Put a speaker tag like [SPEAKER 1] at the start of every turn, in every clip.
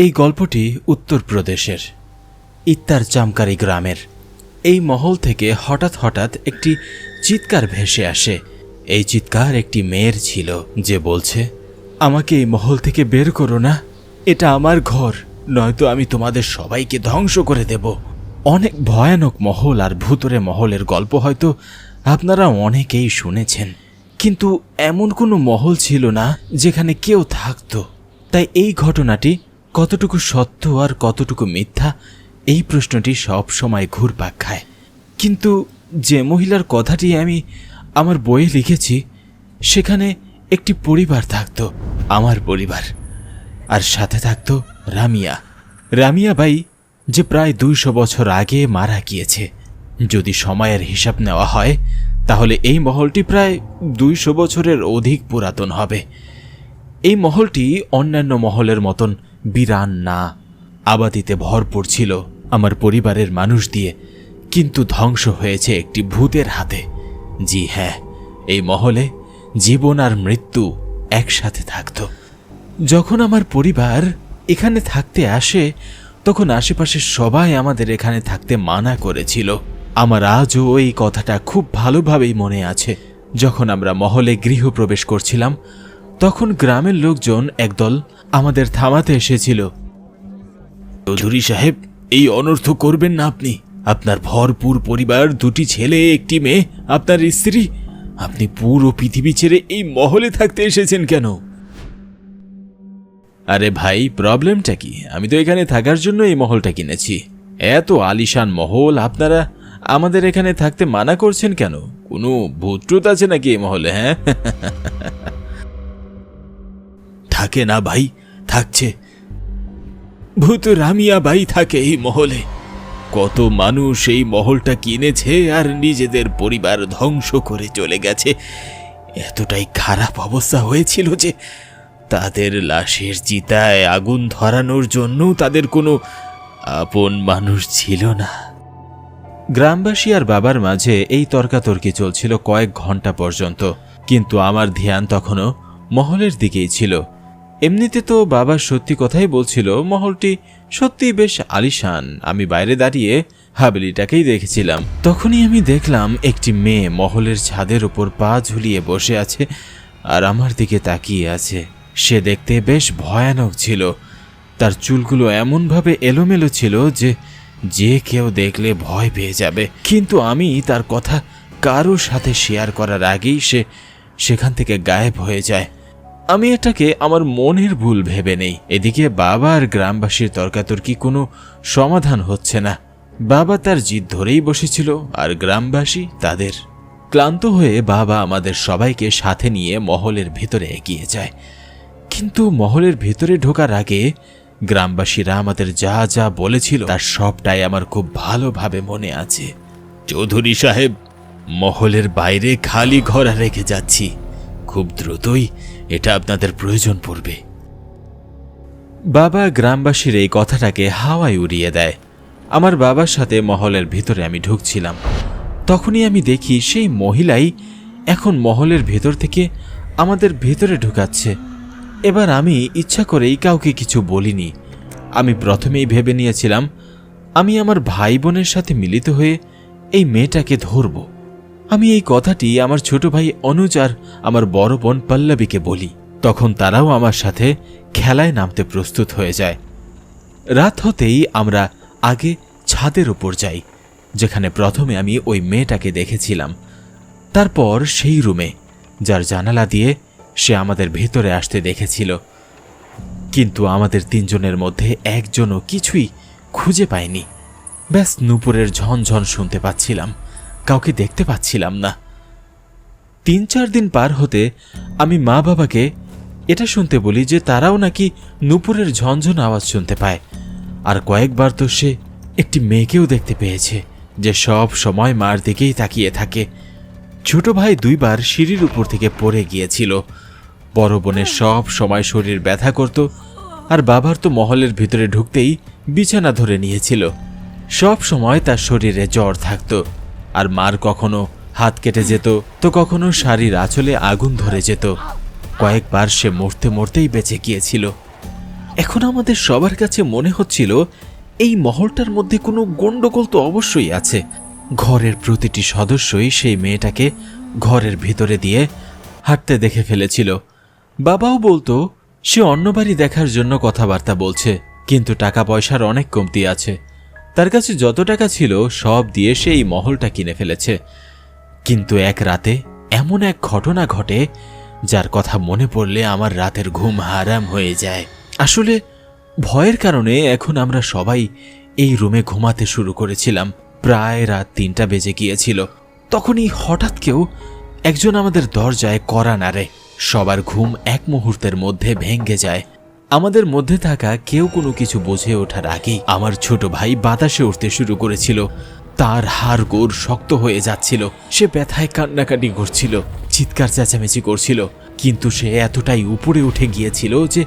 [SPEAKER 1] এই গল্পটি উত্তরপ্রদেশের ইত্তার চামকারি গ্রামের। এই মহল থেকে হঠাৎ হঠাৎ একটি চিৎকার ভেসে আসে। এই চিৎকার একটি মেয়ের ছিল, যে বলছে, আমাকে এই মহল থেকে বের করো না, এটা আমার ঘর, নয়তো আমি তোমাদের সবাইকে ধ্বংস করে দেব। অনেক ভয়ানক মহল আর ভুতুরে মহলের গল্প হয়তো আপনারা অনেকেই শুনেছেন, কিন্তু এমন কোনো মহল ছিল না যেখানে কেউ থাকতো। তাই এই ঘটনাটি কতটুকু সত্য আর কতটুকু মিথ্যা, এই প্রশ্নটি সব সময় ঘুরপাক খায়। কিন্তু যে মহিলার কথাটি আমি আমার বইয়ে লিখেছি, সেখানে একটি পরিবার থাকতো, আমার পরিবার, আর সাথে থাকতো রামিয়া বাই, যে প্রায় 200 বছর আগে মারা গিয়েছে। যদি সময়ের হিসাব নেওয়া হয় তাহলে এই মহলটি প্রায় 200 বছরের অধিক পুরাতন হবে। এই মহলটি অন্যান্য মহলের মতন বিরান না, আবাদিতে ভরপুর ছিল আমার পরিবারের মানুষ দিয়ে, কিন্তু ধ্বংস হয়েছে একটি ভূতের হাতে। জি হ্যাঁ, এই মহলে জীবন আর মৃত্যু একসাথে থাকত। যখন আমার পরিবার এখানে থাকতে আসে, তখন আশেপাশের সবাই আমাদের এখানে থাকতে মানা করেছিল। আমার আজও এই কথাটা খুব ভালোভাবেই মনে আছে। যখন আমরা মহলে গৃহপ্রবেশ করছিলাম, তখন গ্রামের লোকজন একদল আমাদের থামাতে এসেছিল। চৌধুরী সাহেব, এই অনর্থ করবেন না আপনি। আপনার ভরপুর পরিবার, 2টি ছেলে, একটি মেয়ে, আপনার স্ত্রী, আপনি পুরো পৃথিবী ছেড়ে এই মহলে থাকতে এসেছেন কেন? আরে ভাই, প্রবলেমটা কি? আমি তো এখানে থাকার জন্য এই মহলটা কিনেছি। এত আলিশান মহল, আপনারা আমাদের এখানে থাকতে মানা করছেন কেন? কোনো ভূত আছে নাকি এই মহলে? হ্যাঁ, থাকে না ভাই, থাকছে। ভূত রামিয়া বাই থাকে এই মহলে। কত মানুষ এই মহলটা কিনেছে আর নিজেদের পরিবার ধ্বংস করে চলে গেছে। এতটাই খারাপ অবস্থা হয়েছিল যে তাদের লাশের চিতায় আগুন ধরানোর জন্য তাদের কোনো আপন মানুষ ছিল না। গ্রামবাসী আর বাবার মাঝে এই তর্কাতর্কি চলছিল কয়েক ঘন্টা পর্যন্ত, কিন্তু আমার ধ্যান তখনও মহলের দিকেই ছিল। এমনিতে তো বাবা সত্যি কথাই বলছিল, মহলটি সত্যি বেশ আলিশান। আমি বাইরে দাঁড়িয়ে হাবেলিটাকেই দেখেছিলাম। তখনই আমি দেখলাম একটি মেয়ে মহলের ছাদের উপর পা ঝুলিয়ে বসে আছে আর আমার দিকে তাকিয়ে আছে। সে দেখতে বেশ ভয়ানক ছিল। তার চুলগুলো এমনভাবে এলোমেলো ছিল যে যে কেউ দেখলে ভয় পেয়ে যাবে। কিন্তু আমি তার কথা কারোর সাথে শেয়ার করার আগেই সে সেখান থেকে গায়েব হয়ে যায়। আমি এটাকে আমার মনের ভুল ভেবে নেই। এদিকে বাবা আর গ্রামবাসীর তর্কাতর্কি কোনো সমাধান হচ্ছে না। বাবা তার জিদ ধরেই বসেছিল আর গ্রামবাসী তাদের। ক্লান্ত হয়ে বাবা আমাদের সবাইকে সাথে নিয়ে মহলের ভিতরে এগিয়ে যায়। কিন্তু মহলের ভিতরে ঢোকার আগে গ্রামবাসীরা আমাদের যা যা বলেছিল তার সবটাই আমার খুব ভালোভাবে মনে আছে। চৌধুরী সাহেব, মহলের বাইরে খালি ঘর রেখে যাচ্ছি, খুব দ্রুতই এটা আপনাদের প্রয়োজন পড়বে। বাবা গ্রামবাসীর এই কথাটাকে হাওয়ায় উড়িয়ে দেয়। আমার বাবার সাথে মহলের ভিতরে আমি ঢুকছিলাম। তখনই আমি দেখি সেই মহিলাই এখন মহলের ভেতর থেকে আমাদের ভেতরে ঢুকাচ্ছে। এবার আমি ইচ্ছা করেই কাউকে কিছু বলিনি। আমি প্রথমেই ভেবে নিয়েছিলাম আমি আমার ভাই বোনের সাথে মিলিত হয়ে এই মেয়েটাকে ধরব। আমি এই কথাটি আমার ছোট ভাই অনুজ আর আমার বড় বোন পল্লবীকে বলি। তখন তারাও আমার সাথে খেলায় নামতে প্রস্তুত হয়ে যায়। রাত হতেই আমরা আগে ছাদের উপর যাই, যেখানে প্রথমে আমি ওই মেয়েটাকে দেখেছিলাম। তারপর সেই রুমে, যার জানালা দিয়ে সে আমাদের ভেতরে আসতে দেখেছিল। কিন্তু আমাদের 3 জনের মধ্যে একজনও কিছুই খুঁজে পায়নি। ব্যাস নুপুরের ঝনঝন শুনতে পাচ্ছিলাম, কাউকে দেখতে পাচ্ছিলাম না। 3-4 দিন পার হতে আমি মা বাবাকে এটা শুনতে বলি যে তারাও নাকি নুপুরের ঝনঝন আওয়াজ শুনতে পায়। আর কয়েকবার তো সে একটি মেয়েকেও দেখতে পেয়েছে, যে সব সময় মার দিকেই তাকিয়ে থাকে। ছোট ভাই 2 বার সিঁড়ির উপর থেকে পড়ে গিয়েছিল। বড় বোনের সব সময় শরীর ব্যথা করত, আর বাবার তো মহলের ভিতরে ঢুকতেই বিছানা ধরে নিয়েছিল। সব সময় তার শরীরে জ্বর থাকত, আর মার কখনো হাত কেটে যেত, তো কখনো শাড়ির আঁচলে আগুন ধরে যেত। কয়েকবার সে মরতে মরতেই বেঁচে গিয়েছিল। এখন আমাদের সবার কাছে মনে হচ্ছিল এই মহলটার মধ্যে কোনো গন্ডগোল তো অবশ্যই আছে। ঘরের প্রতিটি সদস্যই সেই মেয়েটাকে ঘরের ভিতরে দিয়ে হাঁটতে দেখে ফেলেছিল। বাবাও বলতো সে অন্য বাড়ি দেখার জন্য কথাবার্তা বলছে, কিন্তু টাকা পয়সার অনেক কমতি আছে। তার কাছে যত টাকা ছিল সব দিয়ে সে এই মহলটা কিনে ফেলেছে। কিন্তু এক রাতে এমন এক ঘটনা ঘটে যার কথা মনে পড়লে আমার রাতের ঘুম হারাম হয়ে যায়। আসলে ভয়ের কারণে এখন আমরা সবাই এই রুমে ঘুমাতে শুরু করেছিলাম। প্রায় রাত 3টা বেজে গিয়েছিল। তখনই হঠাৎ কেউ একজন আমাদের দরজায় কড়া নাড়ে। সবার ঘুম এক মুহূর্তের মধ্যে ভেঙে যায়। আমাদের মধ্যে থাকা কেউ কোনো কিছু বুঝে ওঠার আগেই আমার ছোট ভাই বাতাসে উঠতে শুরু করেছিল। তার হাড় গোড় শক্ত হয়ে যাচ্ছিল। সে ব্যথায় কান্নাকাটি করছিল, চিৎকার চেঁচামেচি করছিল, কিন্তু সে এতটাই উপরে উঠে গিয়েছিল যে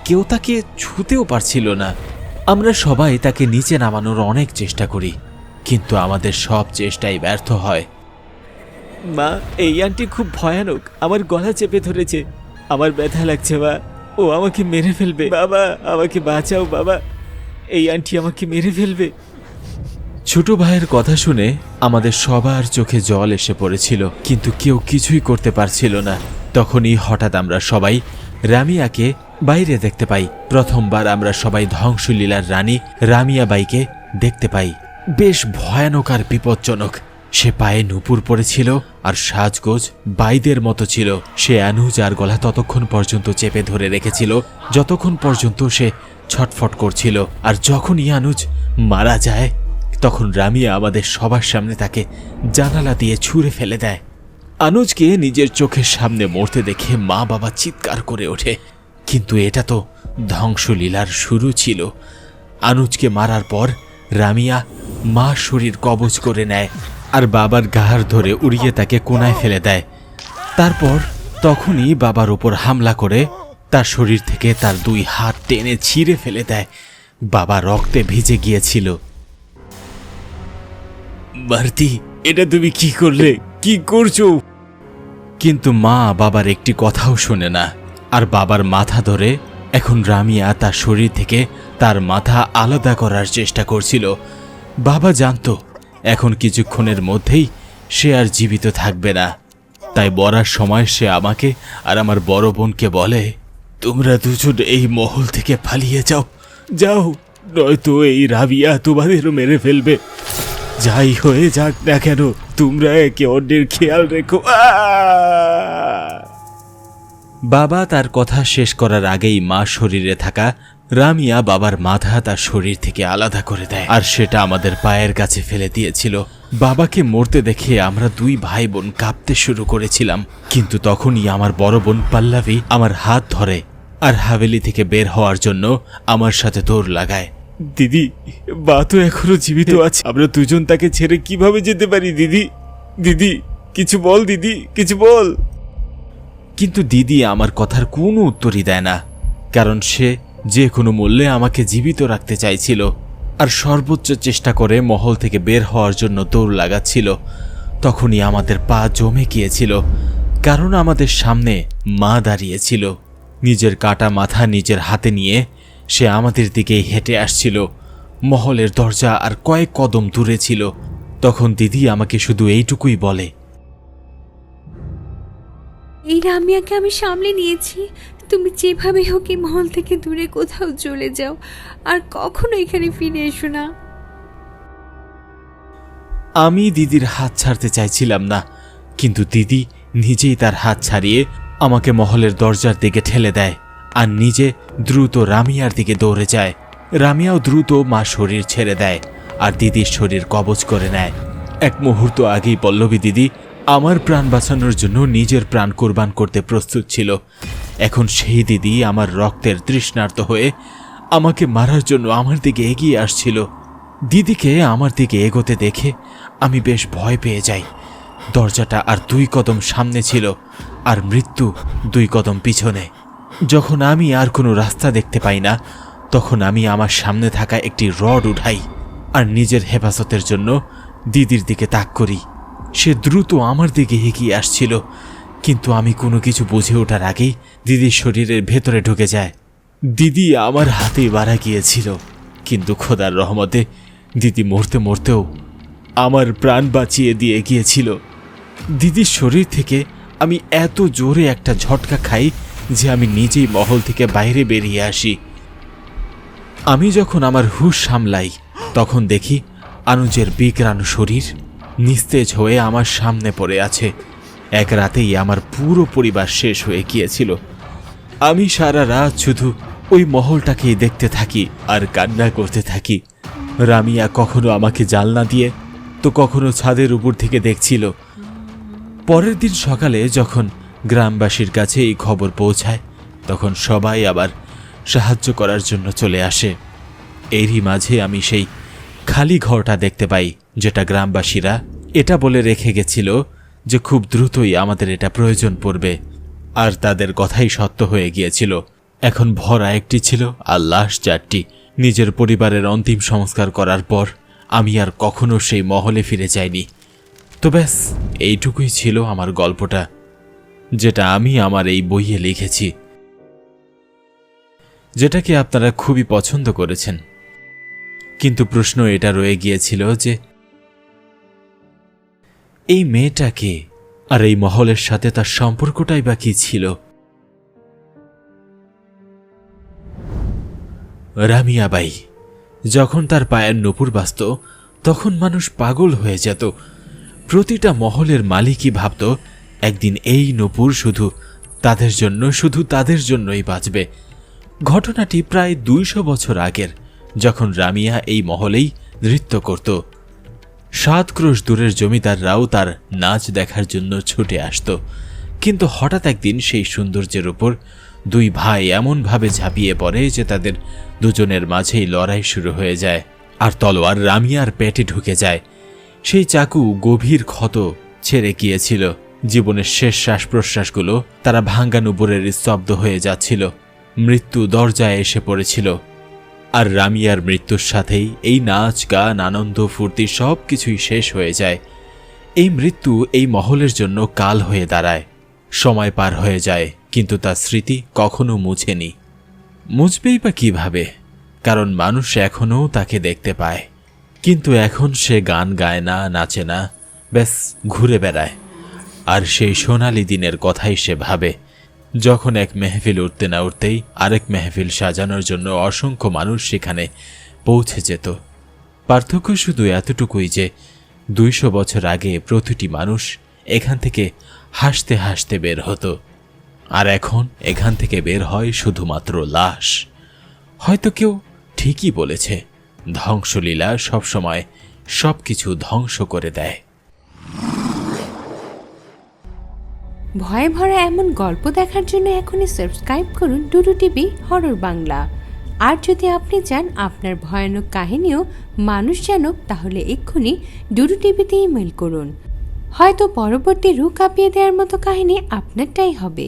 [SPEAKER 1] কেউ তাকে ছুঁতেও পারছিল না। আমরা সবাই তাকে নিচে নামানোর অনেক চেষ্টা করি, কিন্তু আমাদের সব চেষ্টাই ব্যর্থ হয়।
[SPEAKER 2] মা, এই আন্টি খুব ভয়ানক, আমার গলা চেপে ধরেছে, আমার ব্যথা লাগছে মা, ও আমাকে মেরে ফেলবে। বাবা, আমাকে বাঁচাও বাবা, এই আন্টি আমাকে মেরে ফেলবে।
[SPEAKER 1] ছোট ভাইয়ের কথা শুনে আমাদের সবার চোখে জল এসে পড়েছিল, কিন্তু কেউ কিছুই করতে পারছিল না। তখনই হঠাৎ আমরা সবাই রামিয়াকে বাইরে দেখতে পাই। প্রথমবার আমরা সবাই ধ্বংসলীলার রানী রামিয়া বাইকে দেখতে পাই। বেশ ভয়ানক আর বিপজ্জনক। সে পায়ে নুপুর পড়েছিল আর সাজগোজ বাইদের মতো ছিল। সে আনুজ আর গলা ততক্ষণ পর্যন্ত চেপে ধরে রেখেছিল যতক্ষণ পর্যন্ত সে ছটফট করছিল। আর যখনই আনুজ মারা যায় তখন রামিয়া আমাদের সবার সামনে তাকে জানালা দিয়ে ছুঁড়ে ফেলে দেয়। আনুজকে নিজের চোখের সামনে মরতে দেখে মা বাবা চিৎকার করে ওঠে। কিন্তু এটা তো ধ্বংসলীলার শুরু ছিল। আনুজকে মারার পর রামিয়া মা শরীর কবজ করে নেয় আর বাবার ঘাড় ধরে উড়িয়ে তাকে কোনায় ফেলে দেয়। তারপর তখনই বাবার ওপর হামলা করে তার শরীর থেকে তার 2 হাত টেনে ছিঁড়ে ফেলে দেয়। বাবা রক্তে ভিজে গিয়েছিল।
[SPEAKER 2] মারতি, এটা তুমি কি করলে? কি করছো?
[SPEAKER 1] কিন্তু মা বাবার একটি কথাও শোনে না। আর বাবার মাথা ধরে এখন রামিয়া তার শরীর থেকে তার মাথা আলাদা করার চেষ্টা করছিল। বাবা জানতো এখন কিছুক্ষণের মধ্যেই সে আর জীবিত থাকবে না। তাই মরার সময় সে আমাকে আর আমার বড় বোনকে বলে,
[SPEAKER 2] তোমরা দুজন এই মহল থেকে পালিয়ে যাও, যাও, নয়তো এই রাবিয়া তোমাদেরও মেরে ফেলবে। যাই হয়ে যাক না কেন, তোমরা একে অন্যের খেয়াল রেখো।
[SPEAKER 1] বাবা তার কথা শেষ করার আগেই মা শরীরে থাকা রামিয়া বাবার মাথা তার শরীর থেকে আলাদা করে দেয়, আর সেটা আমাদের পায়ের কাছে ফেলে দিয়েছিল। বাবাকে মরতে দেখে আমরা 2 ভাই বোন কাঁপতে শুরু করেছিলাম। কিন্তু তখনই আমার বড় বোন পল্লবী আমার হাত ধরে আর হাভেলি থেকে বের হওয়ার জন্য আমার সাথে দৌড় লাগায়।
[SPEAKER 2] দিদি, মা তো এখনো জীবিত আছে, আমরা দুজন তাকে ছেড়ে কিভাবে যেতে পারি? দিদি, দিদি কিছু বল, দিদি কিছু বল।
[SPEAKER 1] কিন্তু দিদি আমার কথার কোনো উত্তরই দেয় না, কারণ সে যে কোনো মূল্যে আমাকে জীবিত রাখতে চাইছিল আর সর্বোচ্চ চেষ্টা করে মহল থেকে বের হওয়ার জন্য দৌড় লাগাচ্ছিল। তখনই আমাদের পা জমে গিয়েছিল, কারণ আমাদের সামনে মা দাঁড়িয়েছিল। নিজের কাটা মাথা নিজের হাতে নিয়ে সে আমাদের দিকেই হেঁটে আসছিল। মহলের দরজা আর কয়েক কদম দূরে ছিল। তখন দিদি আমাকে শুধু এইটুকুই বলে,
[SPEAKER 3] এই রামিয়াকে আমি সামলে নিয়েছি, তুমি যেভাবে হোক এই মহল থেকে দূরে কোথাও চলে যাও আর কখনো এখানে ফিরে এসো না।
[SPEAKER 1] আমি দিদির হাত ছাড়তে চাইছিলাম না, কিন্তু দিদি নিজেই তার হাত ছাড়িয়ে আমাকে মহলের দরজার দিকে ঠেলে দেয় আর নিজে দ্রুত রামিয়ার দিকে দৌড়ে যায়। রামিয়াও দ্রুত মা শরীর ছেড়ে দেয় আর দিদির শরীর কবজ করে নেয়। এক মুহূর্ত আগেই পল্লবী দিদি আমার প্রাণ বাঁচানোর জন্য নিজের প্রাণ কোরবান করতে প্রস্তুত ছিল। এখন সেই দিদি আমার রক্তের তৃষ্ণার্ত হয়ে আমাকে মারার জন্য আমার দিকে এগিয়ে আসছিল। দিদিকে আমার দিকে এগোতে দেখে আমি বেশ ভয় পেয়ে যাই। দরজাটা আর 2 কদম সামনে ছিল আর মৃত্যু 2 কদম পিছনে। যখন আমি আর কোনো রাস্তা দেখতে পাই না, তখন আমি আমার সামনে থাকা একটি রড উঠাই আর নিজের হেফাজতের জন্য দিদির দিকে তাক করি। সে দ্রুত আমার দিকে এগিয়ে আসছিল, কিন্তু আমি কোনো কিছু বুঝে ওঠার আগেই দিদির শরীরের ভেতরে ঢুকে যায়। দিদি আমার হাতে মারা গিয়েছিল, কিন্তু খোদার রহমতে দিদি মরতে মরতেও আমার প্রাণ বাঁচিয়ে দিয়ে গিয়েছিল। দিদির শরীর থেকে আমি এত জোরে একটা ঝটকা খাই যে আমি নিজেই মহল থেকে বাইরে বেরিয়ে আসি। আমি যখন আমার হুঁশ সামলাই তখন দেখি আনুজের বিকরান শরীর নিস্তেজ হয়ে আমার সামনে পড়ে আছে। এক রাতেই আমার পুরো পরিবার শেষ হয়ে গিয়েছিল। আমি সারা রাত শুধু ওই মহলটাকেই দেখতে থাকি আর কান্না করতে থাকি। রামিয়া কখনো আমাকে জানলা দিয়ে তো কখনো ছাদের উপর থেকে দেখছিল। পরের দিন সকালে যখন গ্রামবাসীর কাছে এই খবর পৌঁছায় তখন সবাই আবার সাহায্য করার জন্য চলে আসে। এরই মাঝে আমি সেই খালি ঘরটা দেখতে পাই, যেটা গ্রামবাসীরা এটা বলে রেখে গেছিল যে খুব দ্রুতই আমাদের এটা প্রয়োজন পড়বে। আর তাদের কথাই সত্য হয়ে গিয়েছিল। এখন ভরা একটি ছিল আর লাশ 4টি। নিজের পরিবারের অন্তিম সংস্কার করার পর আমি আর কখনো সেই মহলে ফিরে যাইনি। তো ব্যাস, এইটুকুই ছিল আমার গল্পটা, যেটা আমি আমার এই বইয়ে লিখেছি, যেটাকে আপনারা খুবই পছন্দ করেছেন। কিন্তু প্রশ্ন এটা রয়ে গিয়েছিল যে এই মেয়েটাকে আর এই মহলের সাথে তার সম্পর্কটাই বা কি ছিল। রামিয়াবাই যখন তার পায়ের নূপুর বাজত তখন মানুষ পাগল হয়ে যেত। প্রতিটা মহলের মালিকই ভাবত একদিন এই নূপুর শুধু তাদের জন্যই বাঁচবে। ঘটনাটি প্রায় 200 বছর আগের, যখন রামিয়া এই মহলেই নৃত্য করত। 7 ক্রোশ দূরের জমিদাররাও তার নাচ দেখার জন্য ছুটে আসত। কিন্তু হঠাৎ একদিন সেই সৌন্দর্যের উপর 2 ভাই এমনভাবে ঝাঁপিয়ে পড়ে যে তাদের দুজনের মাঝেই লড়াই শুরু হয়ে যায়, আর তলোয়ার রামিয়ার পেটে ঢুকে যায়। সেই চাকু গভীর ক্ষত ছেড়ে গিয়েছিল। জীবনের শেষ শ্বাস প্রশ্বাসগুলো তারা ভাঙ্গা নুপুরের স্তব্ধ হয়ে যাচ্ছিল। মৃত্যু দরজায় এসে পড়েছিল। আর রামিয়ার মৃত্যুর সাথেই এই নাচ গান আনন্দ ফুর্তি সব কিছুই শেষ হয়ে যায়। এই মৃত্যু এই মহলের জন্য কাল হয়ে দাঁড়ায়। সময় পার হয়ে যায়, কিন্তু তার স্মৃতি কখনো মুছেনি। মুছবেই বা কিভাবে? কারণ মানুষ এখনও তাকে দেখতে পায়, কিন্তু এখন সে গান গায় না, নাচে না, ব্যাস ঘুরে বেড়ায়। আর সেই সোনালি দিনের কথাই সে ভাবে, যখন এক মেহফিল উঠতে না উঠতেই আরেক মেহফিল সাজানোর জন্য অসংখ্য মানুষ সেখানে পৌঁছে যেত। পার্থক্য শুধু এতটুকুই যে 200 বছর আগে প্রতিটি মানুষ এখান থেকে হাসতে হাসতে বের হতো, আর এখন এখান থেকে বের হয় শুধুমাত্র লাশ। হয়তো কেউ ঠিকই বলেছে, ধ্বংসলীলা সবসময় সবকিছু ধ্বংস করে দেয়।
[SPEAKER 3] ভয়ে ভরা এমন গল্প দেখার জন্য এখনই সাবস্ক্রাইব করুন ডুডু টিভি হরর বাংলা। আর যদি আপনি চান আপনার ভয়ানক কাহিনীও মানুষ জানুক, তাহলে এক্ষুনি ডুডু টিভিতে ইমেল করুন। হয়তো পরবর্তী রূপ কাঁপিয়ে দেওয়ার মতো কাহিনী আপনারটাই হবে।